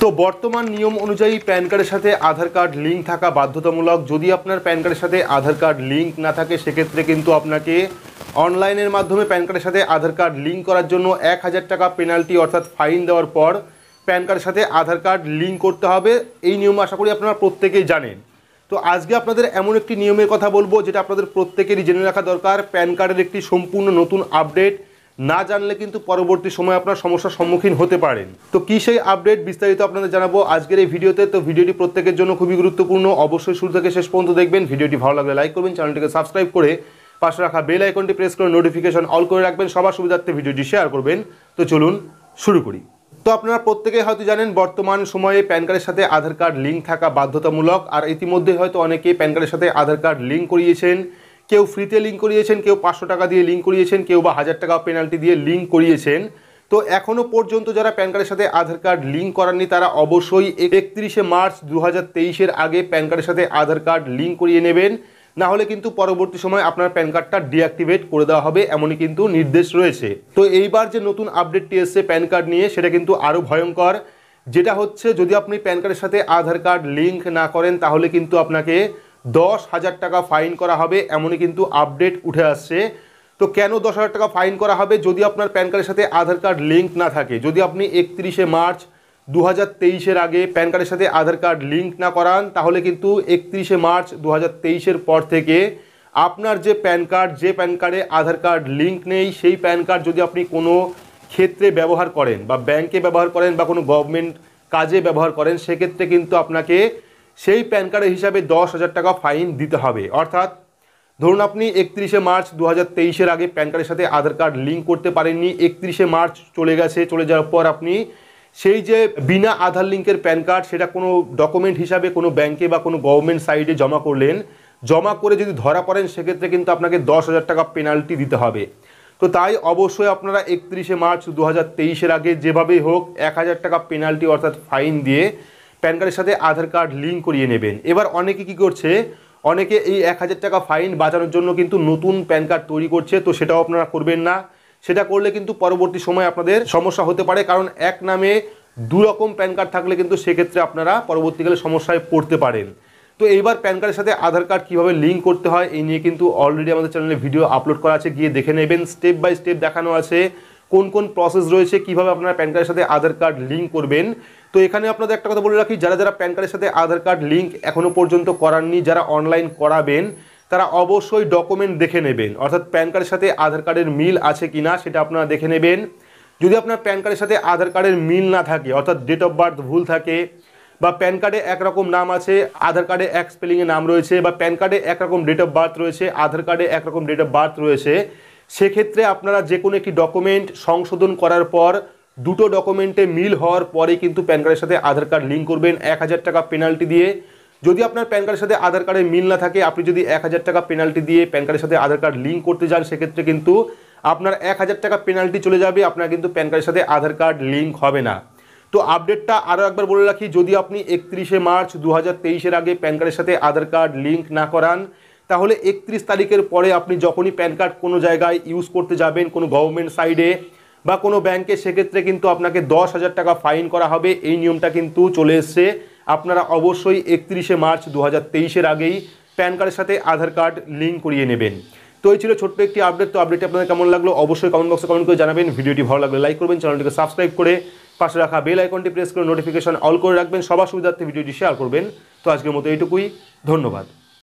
তো বর্তমান নিয়ম অনুযায়ী প্যান কার্ডের সাথে আধার কার্ড লিঙ্ক থাকা বাধ্যতামূলক। যদি আপনার প্যান কার্ডের সাথে আধার কার্ড লিঙ্ক না থাকে সেক্ষেত্রে কিন্তু আপনাকে অনলাইনের মাধ্যমে প্যান কার্ডের সাথে আধার কার্ড লিঙ্ক করার জন্য 1000 টাকা পেনাল্টি অর্থাৎ ফাইন দেওয়ার পর প্যান কার্ডের সাথে আধার কার্ড লিঙ্ক করতে হবে। এই নিয়ম আশা করি আপনারা প্রত্যেকেই জানেন। তো আজকে আপনাদের এমন একটি নিয়মের কথা বলবো যেটা আপনাদের প্রত্যেকেরই জেনে রাখা দরকার। প্যান কার্ডের একটি সম্পূর্ণ নতুন আপডেট না জানলে কিন্তু পরবর্তী সময়ে আপনার সমস্যার সম্মুখীন হতে পারেন। তো কী সেই আপডেট বিস্তারিত আপনাদের জানাবো আজকের এই ভিডিওতে। তো ভিডিওটি প্রত্যেকের জন্য খুবই গুরুত্বপূর্ণ, অবশ্যই শুরু থেকে শেষ পর্যন্ত দেখবেন। ভিডিওটি ভালো লাগলে লাইক করবেন, চ্যানেলটিকে সাবস্ক্রাইব করে পাশে রাখা বেল আইকনটি প্রেস করে নোটিফিকেশন অল করে রাখবেন, সবার সুবিধার্থে ভিডিওটি শেয়ার করবেন। তো চলুন শুরু করি। তো আপনারা প্রত্যেকেই হয়তো জানেন বর্তমান সময়ে প্যান কার্ডের সাথে আধার কার্ড লিঙ্ক থাকা বাধ্যতামূলক। আর ইতিমধ্যে হয়তো অনেকেই প্যান কার্ডের সাথে আধার কার্ড লিঙ্ক করিয়েছেন, কেউ ফ্রিতে লিঙ্ক করিয়েছেন, কেউ 500 টাকা দিয়ে লিঙ্ক করিয়েছেন, কেউ বা 1000 টাকা পেনাল্টি দিয়ে লিঙ্ক করিয়েছেন। তো এখনও পর্যন্ত যারা প্যান কার্ডের সাথে আধার কার্ড লিঙ্ক করাননি তারা অবশ্যই 31শে মার্চ 2023-এর আগে প্যান কার্ডের সাথে আধার কার্ড লিঙ্ক করিয়ে নেবেন, না হলে কিন্তু পরবর্তী সময় আপনার প্যান কার্ডটা ডিঅ্যাক্টিভেট করে দেওয়া হবে, এমনই কিন্তু নির্দেশ রয়েছে। তো এইবার যে নতুন আপডেটটি এসছে প্যান কার্ড নিয়ে সেটা কিন্তু আরও ভয়ঙ্কর। যেটা হচ্ছে, যদি আপনি প্যান কার্ডের সাথে আধার কার্ড লিঙ্ক না করেন তাহলে কিন্তু আপনাকে 10,000 টাকা ফাইন করা হবে, এমনই কিন্তু আপডেট উঠে আসছে। তো কেন 10,000 টাকা ফাইন করা হবে? যদি আপনার প্যান কার্ডের সাথে আধার কার্ড লিঙ্ক না থাকে, যদি আপনি 31শে মার্চ 2023-এর আগে প্যান কার্ডের সাথে আধার কার্ড লিঙ্ক না করান তাহলে কিন্তু 31শে মার্চ 2023-এর পর থেকে আপনার যে প্যান কার্ডে আধার কার্ড লিঙ্ক নেই সেই প্যান কার্ড যদি আপনি কোনো ক্ষেত্রে ব্যবহার করেন বা ব্যাংকে ব্যবহার করেন বা কোনো গভর্নমেন্ট কাজে ব্যবহার করেন সেক্ষেত্রে কিন্তু আপনাকে সেই প্যান কার্ডের হিসাবে 10,000 টাকা ফাইন দিতে হবে। অর্থাৎ ধরুন আপনি 31শে মার্চ 2023-এর আগে প্যান কার্ডের সাথে আধার কার্ড লিঙ্ক করতে পারেননি, 31শে মার্চ চলে গেছে, চলে যাওয়ার পর আপনি সেই যে বিনা আধার লিঙ্কের প্যান কার্ড সেটা কোনো ডকুমেন্ট হিসাবে কোনো ব্যাংকে বা কোনো গভর্নমেন্ট সাইটে জমা করলেন, জমা করে যদি ধরা পড়েন সেক্ষেত্রে কিন্তু আপনাকে 10,000 টাকা পেনাল্টি দিতে হবে। তো তাই অবশ্যই আপনারা 31শে মার্চ 2023-এর আগে যেভাবেই হোক 1000 টাকা পেনাল্টি অর্থাৎ ফাইন দিয়ে প্যান কার্ডের সাথে আধার কার্ড লিঙ্ক করিয়ে নেবেন। এবার অনেকে কি করছে, অনেকে এই 1000 টাকা ফাইন বাঁচানোর জন্য কিন্তু নতুন প্যান কার্ড তৈরি করছে। তো সেটাও আপনারা করবেন না, সেটা করলে কিন্তু পরবর্তী সময় আপনাদের সমস্যা হতে পারে। কারণ এক নামে দুরকম প্যান কার্ড থাকলে কিন্তু সেক্ষেত্রে আপনারা পরবর্তীকালে সমস্যায় পড়তে পারেন। তো এইবার প্যান কার্ডের সাথে আধার কার্ড কীভাবে লিঙ্ক করতে হয় এই নিয়ে কিন্তু অলরেডি আমাদের চ্যানেলে ভিডিও আপলোড করা আছে, গিয়ে দেখে নেবেন। স্টেপ বাই স্টেপ দেখানো আছে কোন কোন প্রসেস রয়েছে, কীভাবে আপনারা প্যান কার্ডের সাথে আধার কার্ড লিঙ্ক করবেন। তো এখানে আপনাদের একটা কথা বলে রাখি, যারা যারা প্যান কার্ডের সাথে আধার কার্ড লিঙ্ক এখনও পর্যন্ত করাননি, যারা অনলাইন করাবেন তারা অবশ্যই ডকুমেন্ট দেখে নেবেন। অর্থাৎ প্যান কার্ডের সাথে আধার কার্ডের মিল আছে কি না সেটা আপনারা দেখে নেবেন। যদি আপনার প্যান কার্ডের সাথে আধার কার্ডের মিল না থাকে, অর্থাৎ ডেট অফ বার্থ ভুল থাকে, বা প্যান কার্ডে একরকম নাম আছে আধার কার্ডে এক স্পেলিংয়ে নাম রয়েছে, বা প্যান কার্ডে একরকম ডেট অফ বার্থ রয়েছে আধার কার্ডে একরকম ডেট অফ বার্থ রয়েছে, সেক্ষেত্রে আপনারা যে কোনো একটি ডকুমেন্ট সংশোধন করার পর দুটো ডকুমেন্টে মিল হওয়ার পরে কিন্তু প্যান কার্ডের সাথে আধার কার্ড লিঙ্ক করবেন 1000 টাকা পেনাল্টি দিয়ে। যদি আপনার প্যান কার্ডের সাথে আধার কার্ডের মিল না থাকে, আপনি যদি 1000 টাকা পেনাল্টি দিয়ে প্যান কার্ডের সাথে আধার কার্ড লিঙ্ক করতে যান সেক্ষেত্রে কিন্তু আপনার 1000 টাকা পেনাল্টি চলে যাবে, আপনার কিন্তু প্যান কার্ডের সাথে আধার কার্ড লিঙ্ক হবে না। তো আপডেটটা আরও একবার বলে রাখি, যদি আপনি 31শে মার্চ 2023-এর আগে প্যান কার্ডের সাথে আধার কার্ড লিঙ্ক না করান তাহলে 31 তারিখের পরে আপনি যখনই প্যান কার্ড কোনো জায়গায় ইউজ করতে যাবেন, কোনো গভর্নমেন্ট সাইডে বা কোনো ব্যাংকে, সেক্ষেত্রে কিন্তু আপনাকে 10,000 টাকা ফাইন করা হবে। এই নিয়মটা কিন্তু চলে এসছে। আপনারা অবশ্যই 31শে মার্চ 2023-এর আগেই প্যান কার্ডের সাথে আধার কার্ড লিঙ্ক করিয়ে নেবেন। তো এই ছিল ছোট্ট একটি আপডেট। তো আপডেটটি আপনাদের কেমন লাগলো অবশ্যই কমেন্ট বক্সে কমেন্ট করে জানাবেন। ভিডিওটি ভালো লাগলে লাইক করবেন, চ্যানেলটিকে সাবস্ক্রাইব করে পাশে রাখা বেল আইকনটি প্রেস করে নোটিফিকেশন অল করে রাখবেন, সবার সুবিধার্থে ভিডিওটি শেয়ার করবেন। তো আজকের মতো এইটুকুই, ধন্যবাদ।